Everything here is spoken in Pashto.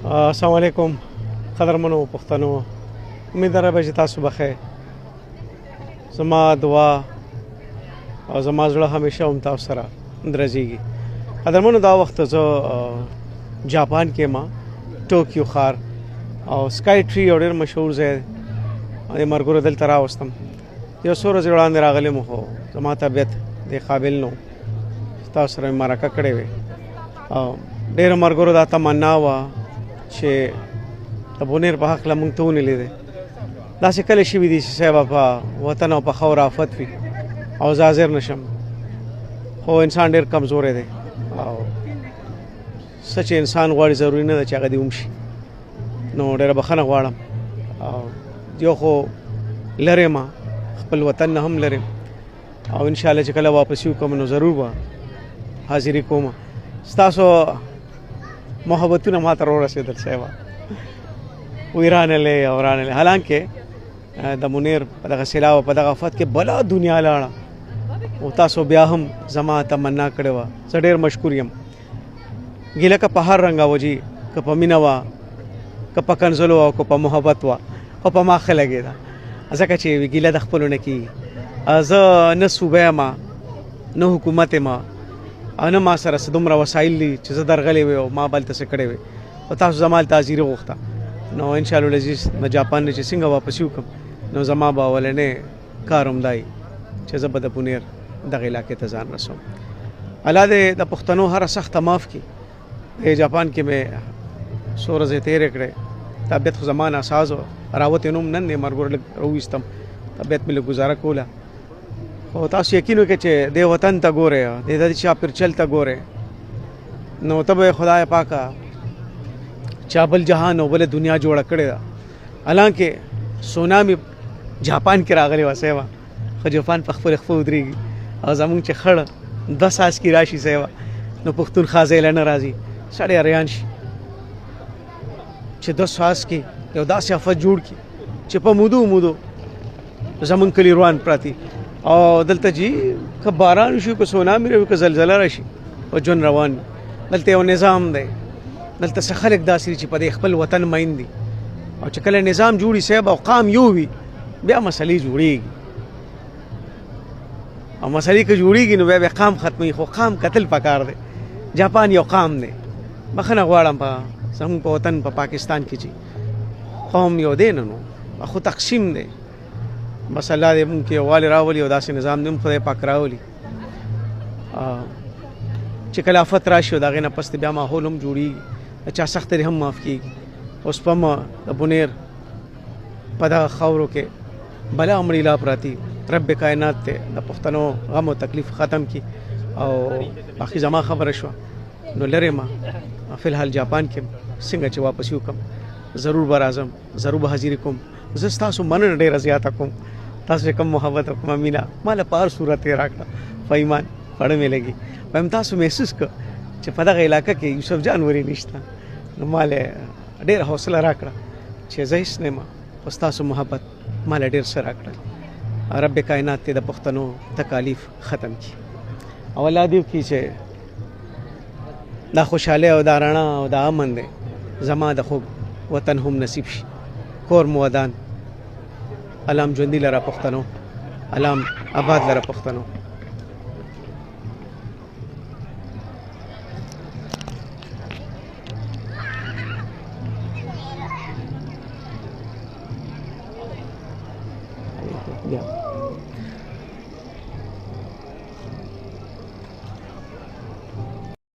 السلام علیکم قدرمنو پښتنو، امید لرم چې تاسو بخیر. زما دعا او زما زړه همیشه هم تاسو سره درځيږي. قدرمنو، دا وخت زه جاپان کې ما ټوکیو ښار او سکای ټری یو ډېر مشهور ځای د مرګورو دلته راوستم. یو څو ورځې وړاندې راغلی خو زما طبیعت د قابل نه تاسو سره مې مرکه کړې وې. ډېرو مرګورو دا تمنا وه چې د بونیر په هکله موږ ته ونیلی دی. داسې کله شوي دي چې صاحبه په وطن او په خاوره آفت وي او زه حاضر نه شم، خو انسان ډېر کمزوری دی او څه چې انسان غواړي ضروري نه ده چې هغه دې ومشي. نو ډېره بښنه غواړم او یو خو لرې ما خپل وطن نه هم لرې او انشاءالله چې کله واپسي وکړم نو ضرور به حاضري کوم. ستاسو محبتونه ما ته راورسېدل صاحبه، وی رانلی او رانلی. حالانکه د منیر په دغه سیلاب په دغه آفت کې بلا دنیا لاړه او تاسو بیا هم زما تمنا کړې وه. زه ډېر مشکور یم. ګیله که په هر رنګه وه جي، که په مینه وه، که په کنځلو وه، که په محبت وه، خو په ما ښه لګېده ځکه چې ګیله د خپلو نه کېږي. زه نه صوبه یم نه حکومت یم او نه ما سره څه دومره وسایل دي چې زه درغلی وی او ما بلته څه کړی وی او تاسو زما هلته حاضري غوښته. نو انشاءالله العزیز د جاپان نه چې څنګه واپسي وکړم نو زما به اولنی کار همدا وي چې زه به د بونیر دغه علاقې ته ځان رسوم. الله دې د پښتنو هره سخته معاف کړي. په جاپان کې مې څو ورځې تېرې کړې، طبیعت خو زما ناساز و، راوتې نوم نن یې مرګور لږ راوویستم، طبیعت مې لږ گزاره کوله. خو تاسو یقین وکړئ چې دې وطن ته ګورئ، د دې چاپېرچل ته ګورئ نو ته به خدای پاکه چا بل جهان او بل دنیا جوړه کړې ده. حالانکه سونامي جاپان کې راغلی وه صاحبه، خو جاپان په خپل خپه ودرېږي او زمونږ چې خړ 2 څاڅکي راشي صاحبه نو پښتونخوا ځای له نه راځي، سړی حیران شي چې 2 څاڅکي یو داسې آفت جوړ کړي چې په مودو زمونږ کلي روان پراته او دلته جي که باران شي، که سونامي راشي، که زلزله راشي او ژوند روان وي. دلته یو نظام دی، دلته څه خلک داسې دي چې په دې خپل وطن مین دي او چې کله نظام جوړي صاحب او قام یو وي بیا مسلې جوړېږي او مسلې که جوړېږي نو بیا قام ختموي، خو قام قتل پکار دی. جاپان یو قام دی. بخښنه غواړم په زموږ په وطن په پاکستان کې چې قوم یو دی نه نو خو تقسیم دی. بس الله دې مونږ کې یووالی راولي او داسې نظام دې هم خدای پاک راولي چې کله آفت راشي او د هغې نه پس بیا ماحول هم جوړېږي، چا سخت هم معاف کېږي. اوس په ما د بونیر په دغه خاورو کې بلا مړیلا پراتی، رب کائنات ته د پښتنو غم او تکلیف ختم کړي او باقي زما خبره شوه نو لرې ما فی الحال جاپان کې څنګه چې واپسي وکړم ضرور به راځم، ضرور به حاضري کوم. زه ستاسو مننه ډېره زیاته کوم، تاسو چې کوم محبت او کومه مینه ما له په هر صورت یې راکړه په ایمان پړه مې لګي. وایم تاسو محسوس کړه چې په دغه علاقه کې یوسف جان ورې نشته نو ما له ډېره حوصله راکړه چې زه هېڅ نه یم خو ستاسو محبت ما له ډېر څه راکړل. رب کائنات ته د پښتنو تکالیف ختم کړي او الله دې وکړي چې دا خوشحالي او دا رڼا او دا امن دی زما د خوږ وطن هم نصیب شي. کور مو ودان، علام ژوندي لره پښتنو، علام آباد لره پښتنو. Yeah.